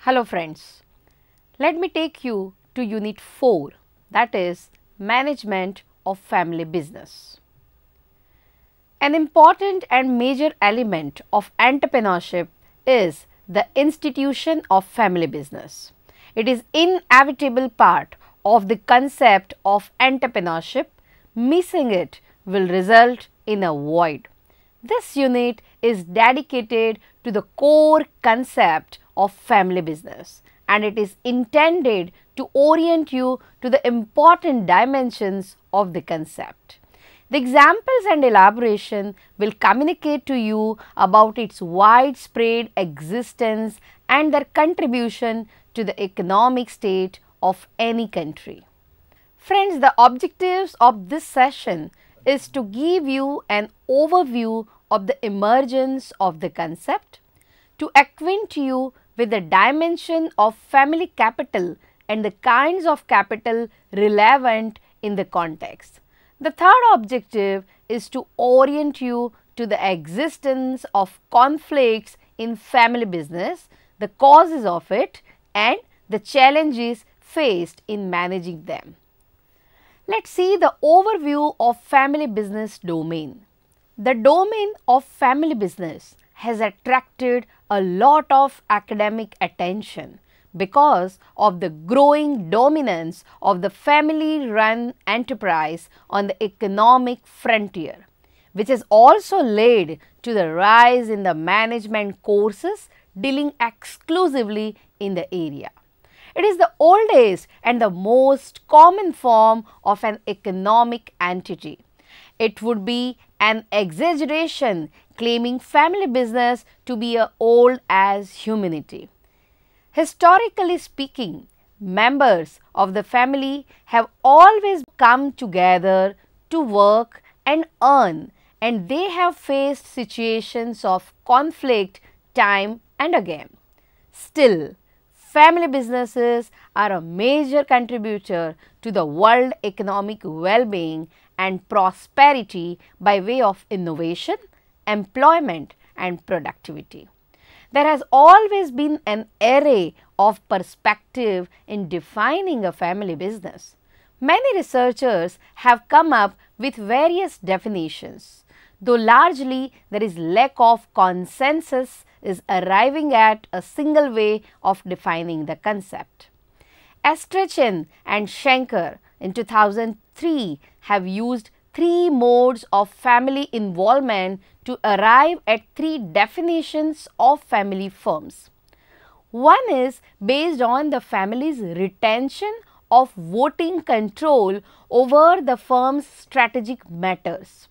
Hello friends, let me take you to Unit 4, that is Management of Family Business. An important and major element of entrepreneurship is the institution of family business. It is inevitable part of the concept of entrepreneurship. Missing it will result in a void. This unit is dedicated to the core concept of family business, and it is intended to orient you to the important dimensions of the concept. The examples and elaboration will communicate to you about its widespread existence and their contribution to the economic state of any country. Friends, the objectives of this session is to give you an overview of the emergence of the concept, to acquaint you with the dimension of family capital and the kinds of capital relevant in the context. The third objective is to orient you to the existence of conflicts in family business, the causes of it, and the challenges faced in managing them. Let's see the overview of family business domain. The domain of family business has attracted a lot of academic attention because of the growing dominance of the family-run enterprise on the economic frontier, which has also led to the rise in the management courses dealing exclusively in the area. It is the oldest and the most common form of an economic entity. It would be an exaggeration claiming family business to be as old as humanity. Historically speaking, members of the family have always come together to work and earn, and they have faced situations of conflict time and again. Still, family businesses are a major contributor to the world economic well-being and prosperity by way of innovation, employment and productivity. There has always been an array of perspective in defining a family business. Many researchers have come up with various definitions, though largely there is lack of consensus is arriving at a single way of defining the concept. Astrachan and Schenker in 2003 have used 3 modes of family involvement to arrive at 3 definitions of family firms. One is based on the family's retention of voting control over the firm's strategic matters.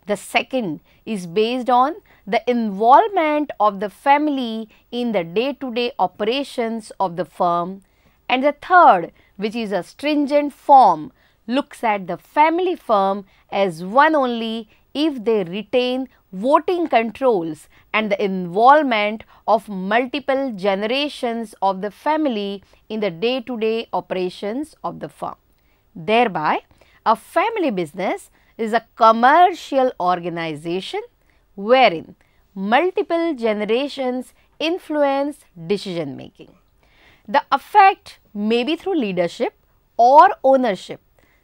The second is based on the involvement of the family in the day-to-day operations of the firm, and the third, which is a stringent form, looks at the family firm as one only if they retain voting controls and the involvement of multiple generations of the family in the day-to-day operations of the firm. Thereby, a family business is a commercial organization wherein multiple generations influence decision making. The effect may be through leadership or ownership.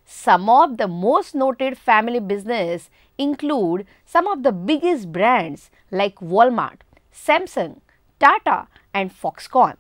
Some of the most noted family business include some of the biggest brands like Walmart, Samsung, Tata and Foxconn.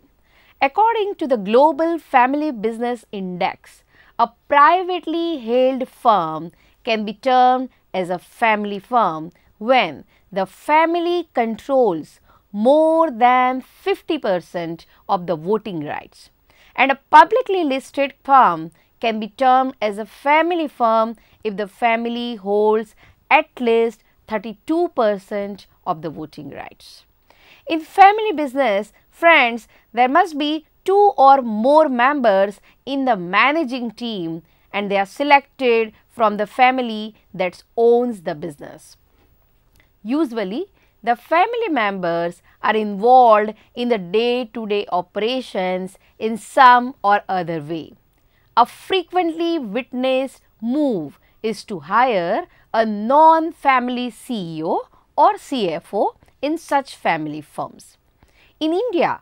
According to the Global Family Business Index, a privately held firm can be termed as a family firm when the family controls more than 50% of the voting rights, and a publicly listed firm can be termed as a family firm if the family holds at least 32% of the voting rights. In family business, friends, there must be 2 or more members in the managing team, and they are selected from the family that owns the business. Usually, the family members are involved in the day-to-day operations in some or other way. A frequently witnessed move is to hire a non-family CEO or CFO in such family firms. In India,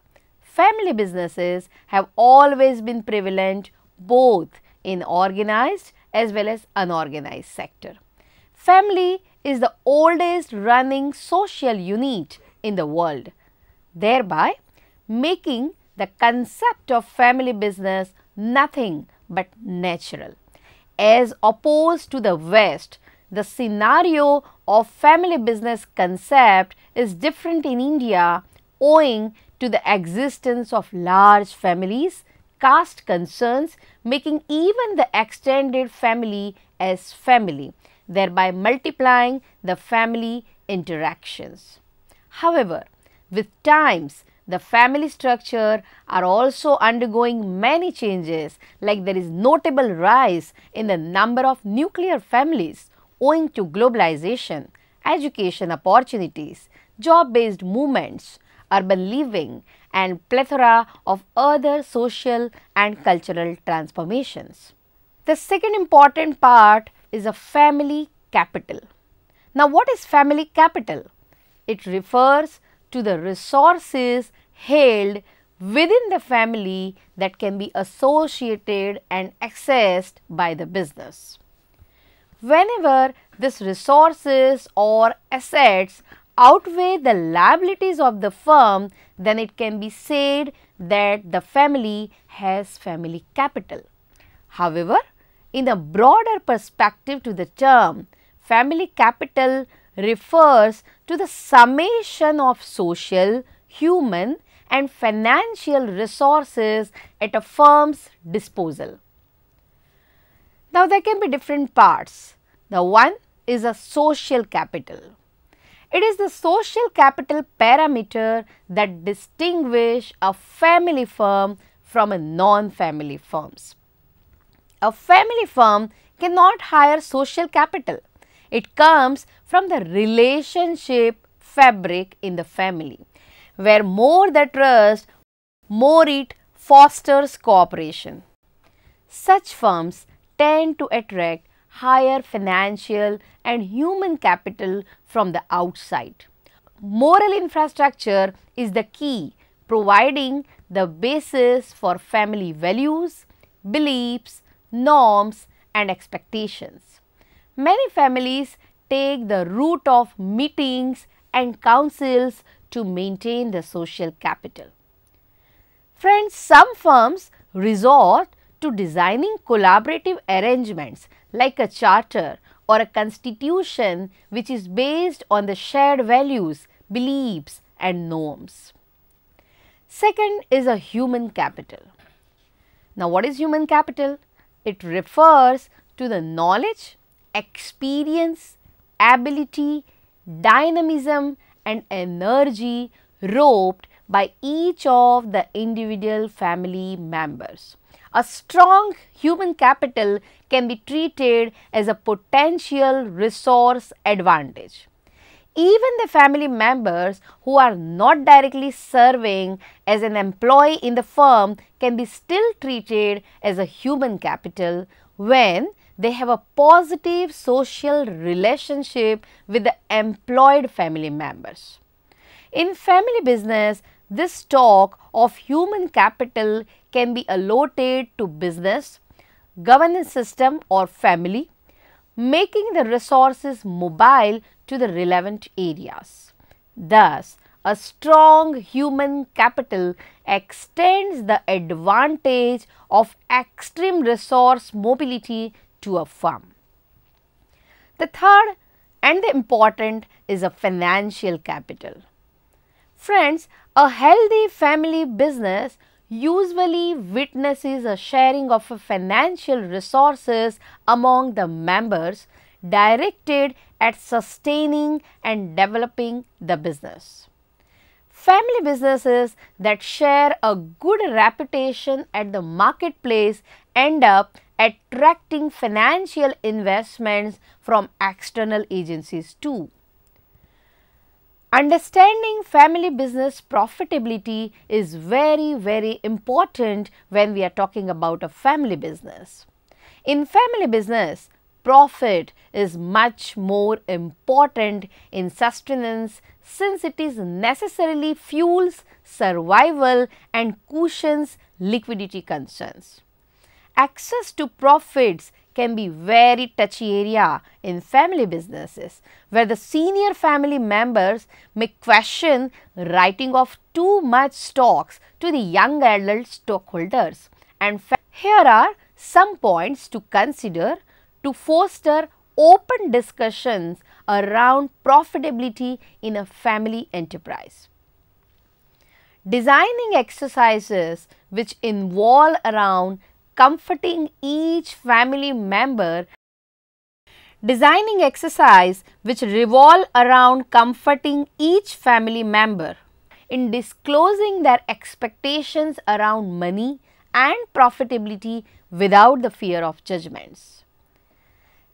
family businesses have always been prevalent both in organized as well as unorganized sector. Family is the oldest running social unit in the world, thereby making the concept of family business nothing but natural. As opposed to the West, the scenario of family business concept is different in India owing to the existence of large families, caste concerns, making even the extended family as family, thereby multiplying the family interactions. However, with times, the family structure are also undergoing many changes, like there is notable rise in the number of nuclear families owing to globalization, education opportunities, job-based movements, urban living and plethora of other social and cultural transformations. The second important part is a family capital. Now, what is family capital? It refers to the resources held within the family that can be associated and accessed by the business. Whenever these resources or assets outweigh the liabilities of the firm, then it can be said that the family has family capital. However, in a broader perspective to the term, family capital refers to the summation of social, human and financial resources at a firm's disposal. Now, there can be different parts. The one is a social capital. It is the social capital parameter that distinguishes a family firm from a non-family firms. A family firm cannot hire social capital. It comes from the relationship fabric in the family, where more the trust, more it fosters cooperation. Such firms tend to attract higher financial and human capital from the outside. Moral infrastructure is the key, providing the basis for family values, beliefs, norms and expectations. Many families take the route of meetings and councils to maintain the social capital. Friends, some firms resort to designing collaborative arrangements like a charter or a constitution which is based on the shared values, beliefs and norms. Second is a human capital. Now, what is human capital? It refers to the knowledge, experience, ability, dynamism and energy roped by each of the individual family members. A strong human capital can be treated as a potential resource advantage. Even the family members who are not directly serving as an employee in the firm can be still treated as a human capital when they have a positive social relationship with the employed family members. In family business, this stock of human capital can be allotted to business, governance system or family, making the resources mobile to the relevant areas. Thus, a strong human capital extends the advantage of extreme resource mobility to a firm. The third and the important is a financial capital. Friends, a healthy family business usually witnesses a sharing of financial resources among the members directed at sustaining and developing the business. Family businesses that share a good reputation at the marketplace end up attracting financial investments from external agencies too. Understanding family business profitability is very important when we are talking about a family business. In family business, profit is much more important in sustenance since it is necessarily fuels survival and cushions liquidity concerns. Access to profits can be very touchy area in family businesses where the senior family members may question writing off too much stocks to the young adult stockholders. And here are some points to consider to foster open discussions around profitability in a family enterprise. Designing exercises which involve around comforting each family member. Designing exercise which revolve around comforting each family member in disclosing their expectations around money and profitability without the fear of judgments.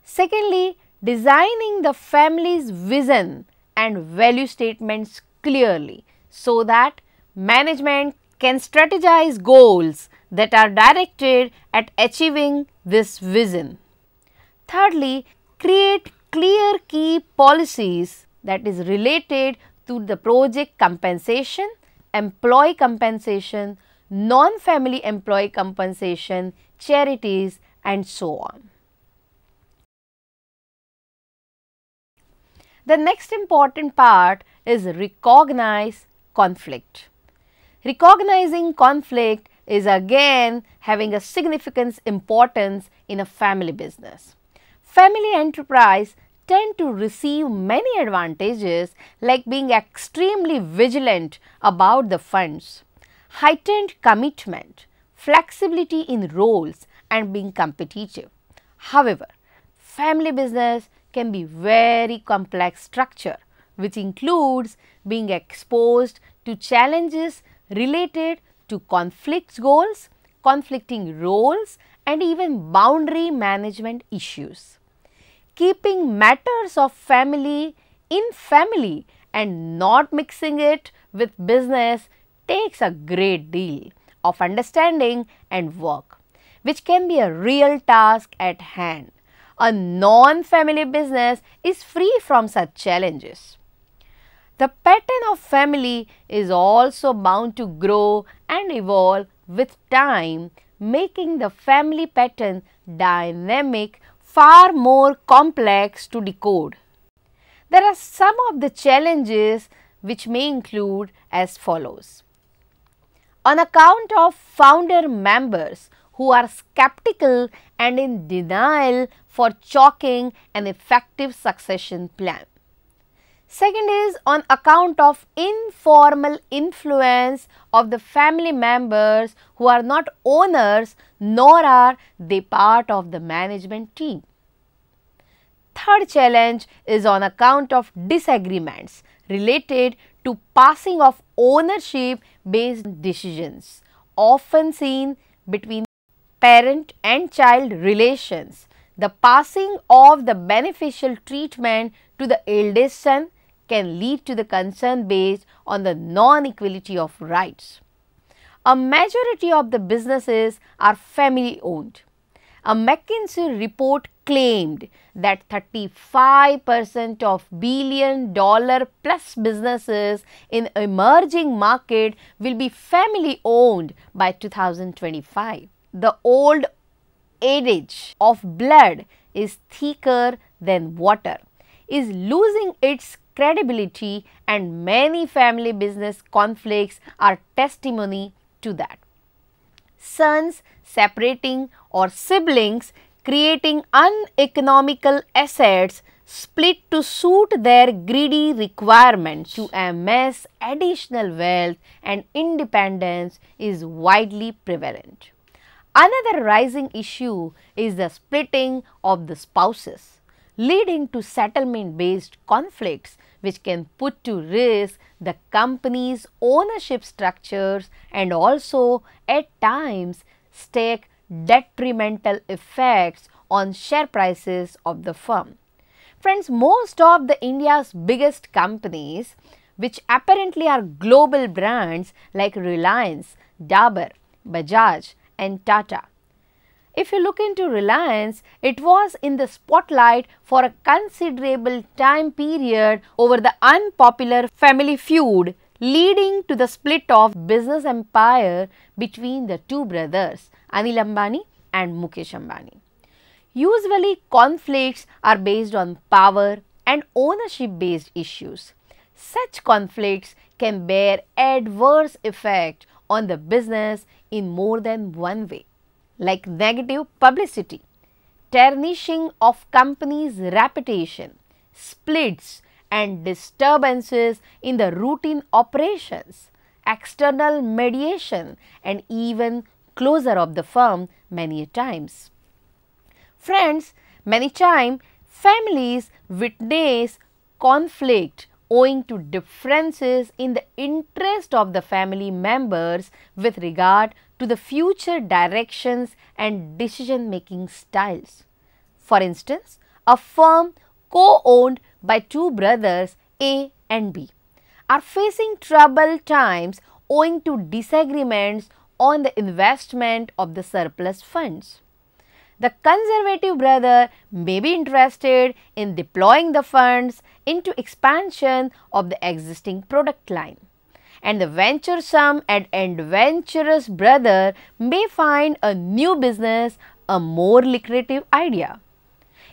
Secondly, designing the family's vision and value statements clearly so that management can strategize goals that are directed at achieving this vision. Thirdly, create clear key policies that is related to the project compensation, employee compensation, non-family employee compensation, charities and so on. The next important part is recognize conflict. Recognizing conflict is again having a significant importance in a family business. Family enterprise tend to receive many advantages like being extremely vigilant about the funds, heightened commitment, flexibility in roles and being competitive. However, family business can be very complex structure which includes being exposed to challenges related to conflict goals, conflicting roles and even boundary management issues. Keeping matters of family in family and not mixing it with business takes a great deal of understanding and work, which can be a real task at hand. A non-family business is free from such challenges. The pattern of family is also bound to grow and evolve with time, making the family pattern dynamic, far more complex to decode. There are some of the challenges which may include as follows. On account of founder members who are skeptical and in denial for chalking an effective succession plan. Second is on account of informal influence of the family members who are not owners nor are they part of the management team. Third challenge is on account of disagreements related to passing of ownership based decisions, often seen between parent and child relations. The passing of the beneficial treatment to the eldest son can lead to the concern based on the non-equality of rights. A majority of the businesses are family owned. A McKinsey report claimed that 35% of billion-dollar plus businesses in emerging market will be family owned by 2025. The old adage of blood is thicker than water is losing its credibility and many family business conflicts are testimony to that. Sons separating or siblings creating uneconomical assets split to suit their greedy requirements to amass additional wealth and independence is widely prevalent. Another rising issue is the splitting of the spouses, leading to settlement-based conflicts which can put to risk the company's ownership structures and also at times take detrimental effects on share prices of the firm. Friends, most of the India's biggest companies which apparently are global brands like Reliance, Dabur, Bajaj and Tata. If you look into Reliance, it was in the spotlight for a considerable time period over the unpopular family feud, leading to the split of business empire between the two brothers, Anil Ambani and Mukesh Ambani. Usually, conflicts are based on power and ownership based issues. Such conflicts can bear adverse effect on the business in more than one way, like negative publicity, tarnishing of company's reputation, splits and disturbances in the routine operations, external mediation and even closure of the firm many times. Friends, many times families witness conflict owing to differences in the interest of the family members with regard to the future directions and decision-making styles. For instance, a firm co-owned by two brothers A and B are facing troubled times owing to disagreements on the investment of the surplus funds. The conservative brother may be interested in deploying the funds into expansion of the existing product line, and the venturesome and adventurous brother may find a new business a more lucrative idea.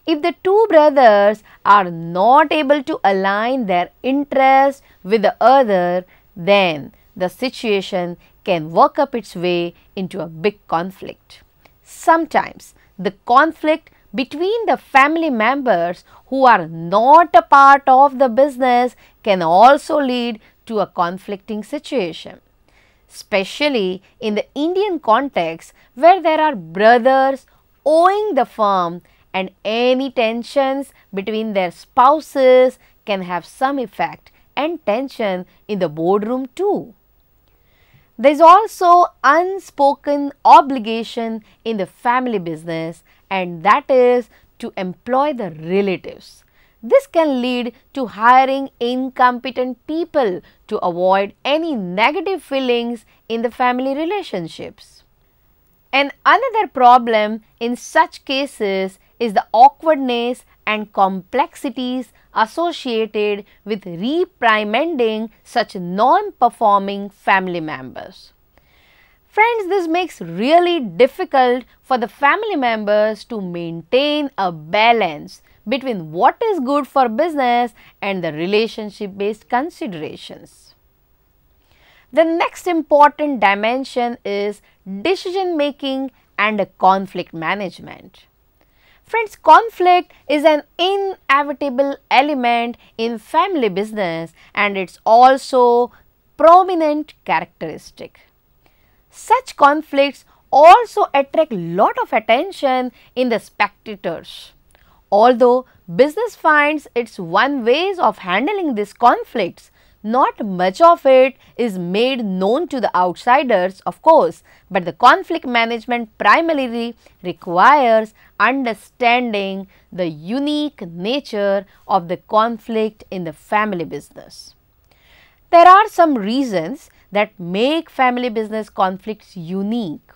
If the two brothers are not able to align their interests with the other, then the situation can work up its way into a big conflict. Sometimes the conflict between the family members who are not a part of the business can also lead to a conflicting situation, especially in the Indian context where there are brothers owning the firm, and any tensions between their spouses can have some effect and tension in the boardroom too. There is also unspoken obligation in the family business, and that is to employ the relatives. This can lead to hiring incompetent people to avoid any negative feelings in the family relationships. And another problem in such cases is the awkwardness and complexities associated with reprimanding such non-performing family members. Friends, this makes really difficult for the family members to maintain a balance between what is good for business and the relationship based considerations. The next important dimension is decision making and conflict management. Friends, conflict is an inevitable element in family business, and it's also prominent characteristic. Such conflicts also attract lot of attention in the spectators. Although business finds its one ways of handling these conflicts, not much of it is made known to the outsiders, of course, but the conflict management primarily requires understanding the unique nature of the conflict in the family business. There are some reasons that make family business conflicts unique.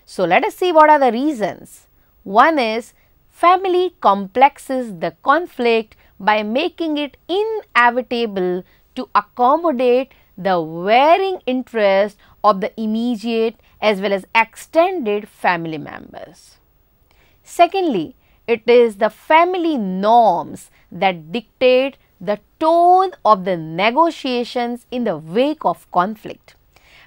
So, let us see what are the reasons. One is family complexes the conflict by making it inevitable to accommodate the varying interest of the immediate as well as extended family members. Secondly, it is the family norms that dictate the tone of the negotiations in the wake of conflict.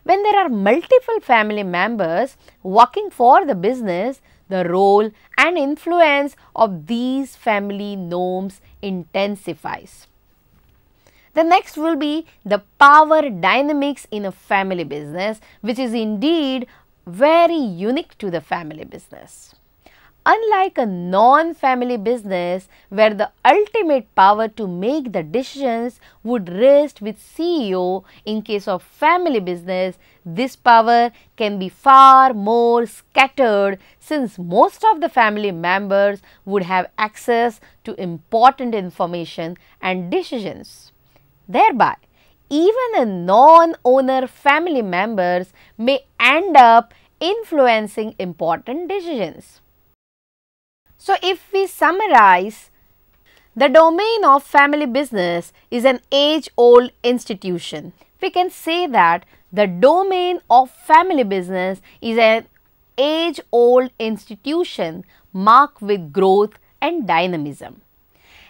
When there are multiple family members working for the business, the role and influence of these family norms intensifies. The next will be the power dynamics in a family business, which is indeed very unique to the family business. Unlike a non-family business where the ultimate power to make the decisions would rest with CEO, in case of family business, this power can be far more scattered since most of the family members would have access to important information and decisions. Thereby, even a non-owner family members may end up influencing important decisions. So, if we summarize, the domain of family business is an age-old institution. We can say that the domain of family business is an age-old institution marked with growth and dynamism.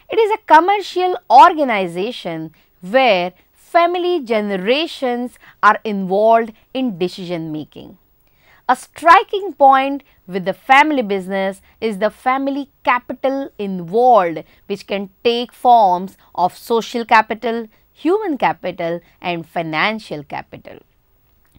It is a commercial organization where family generations are involved in decision making. A striking point with the family business is the family capital involved, which can take forms of social capital, human capital and financial capital.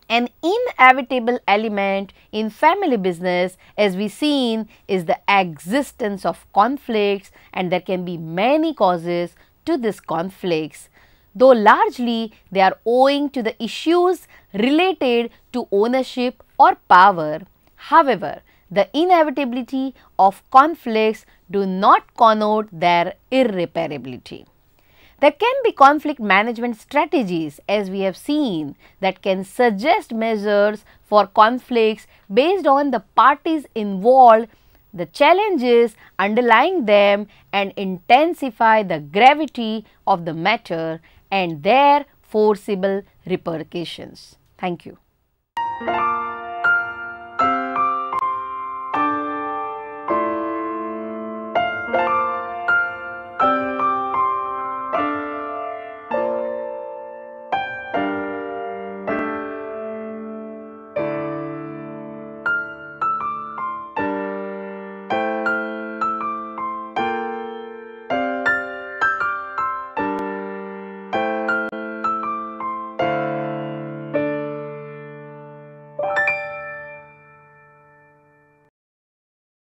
An inevitable element in family business, as we seen, is the existence of conflicts, and there can be many causes to these conflicts, though largely they are owing to the issues related to ownership or power. However, the inevitability of conflicts do not connote their irreparability. There can be conflict management strategies, as we have seen, that can suggest measures for conflicts based on the parties involved, the challenges underlying them, and intensify the gravity of the matter and their forcible repercussions. Thank you.